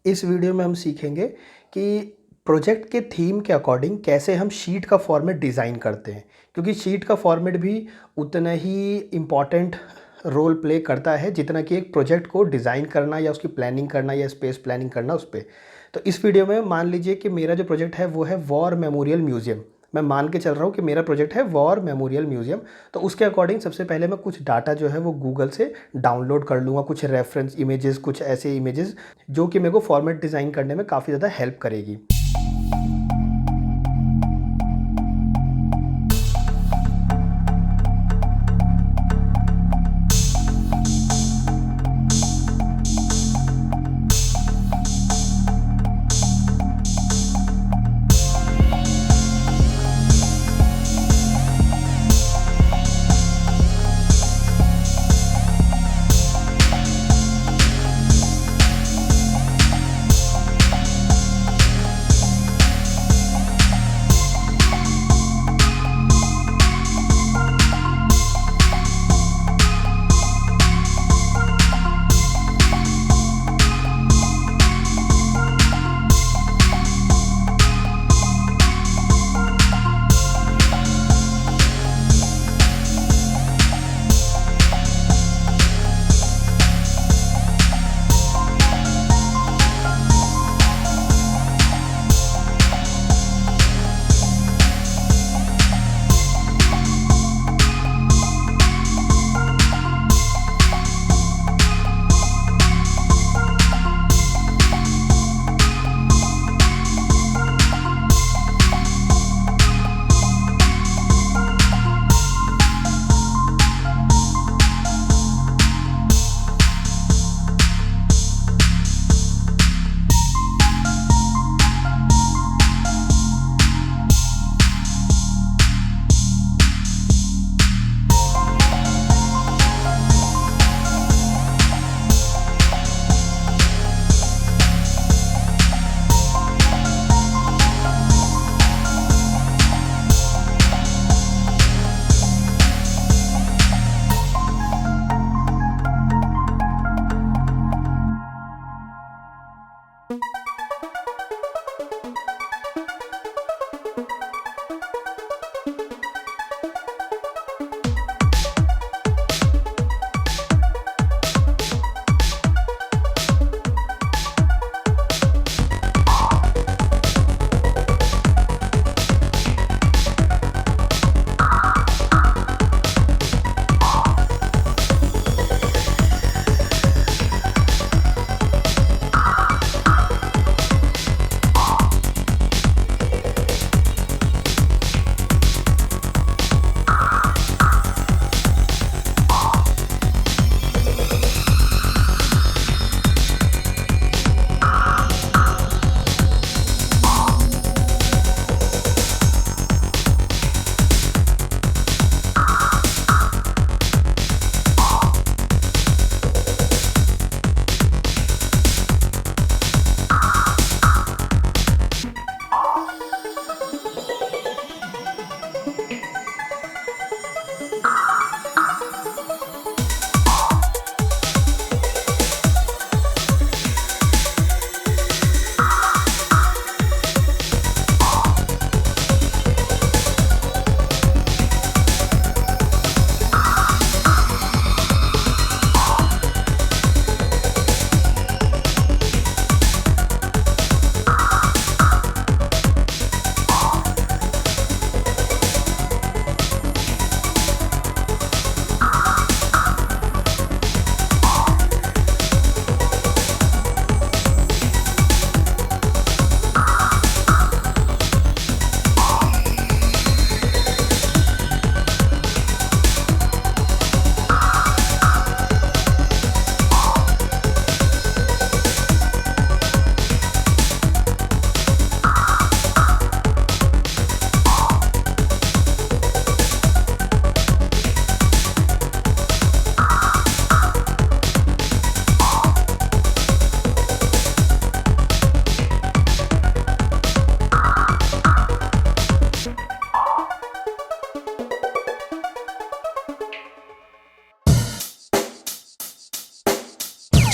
इस वीडियो में हम सीखेंगे कि प्रोजेक्ट के थीम के अकॉर्डिंग कैसे हम शीट का फॉर्मेट डिज़ाइन करते हैं, क्योंकि शीट का फॉर्मेट भी उतना ही इम्पॉर्टेंट रोल प्ले करता है जितना कि एक प्रोजेक्ट को डिज़ाइन करना या उसकी प्लानिंग करना या स्पेस प्लानिंग करना उस पे। तो इस वीडियो में मान लीजिए कि मेरा जो प्रोजेक्ट है वो है वॉर मेमोरियल म्यूज़ियम। मैं मान के चल रहा हूँ कि मेरा प्रोजेक्ट है वॉर मेमोरियल म्यूज़ियम। तो उसके अकॉर्डिंग सबसे पहले मैं कुछ डाटा जो है वो गूगल से डाउनलोड कर लूँगा, कुछ रेफरेंस इमेजेस, कुछ ऐसे इमेजेस जो कि मेरे को फॉर्मेट डिज़ाइन करने में काफ़ी ज़्यादा हेल्प करेगी।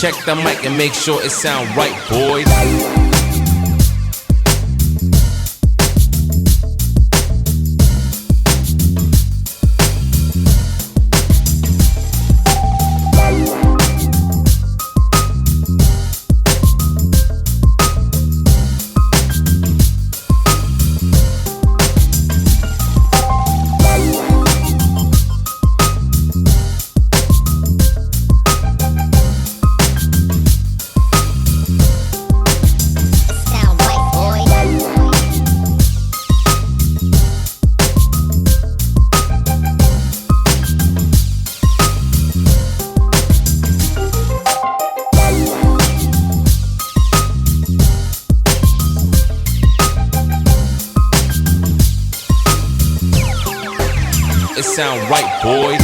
Check the mic and make sure it sound right, boys. It sound right, boys.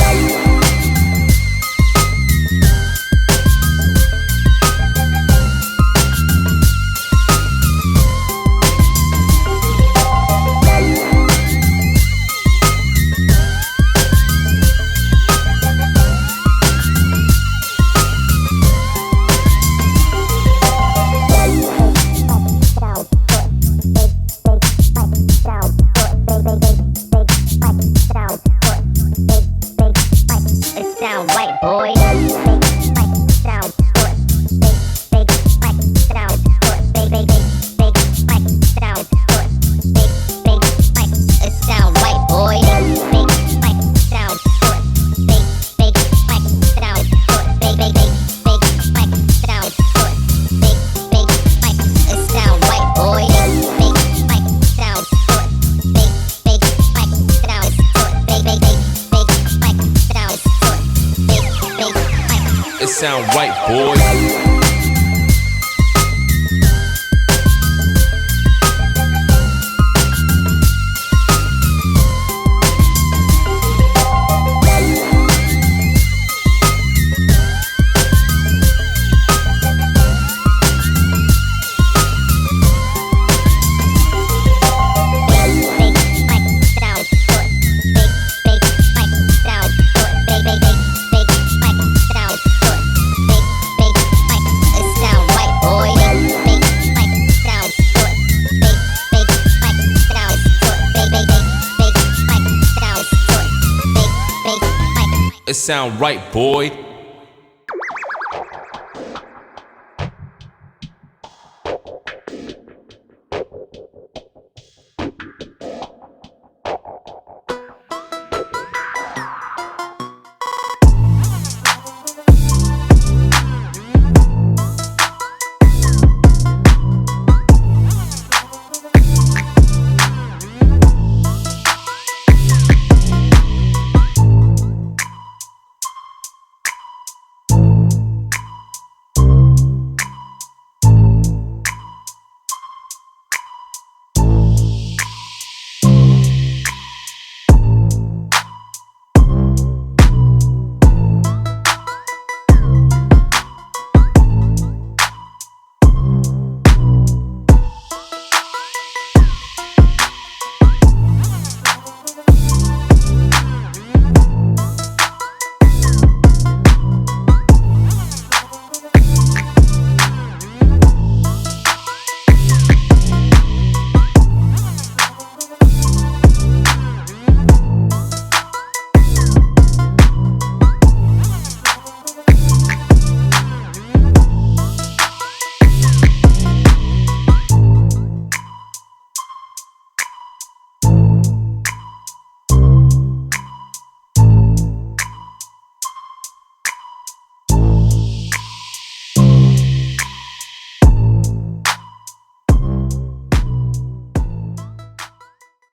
Sound right, boy. Big sound good. Big sound good. Big sound good. Big it sound right, boy. Big sound good. Big sound good. Big sound good. Big it sound right, boy. Big sound good. Big sound good. Big sound good. It sound right, boys. It sound right, boy.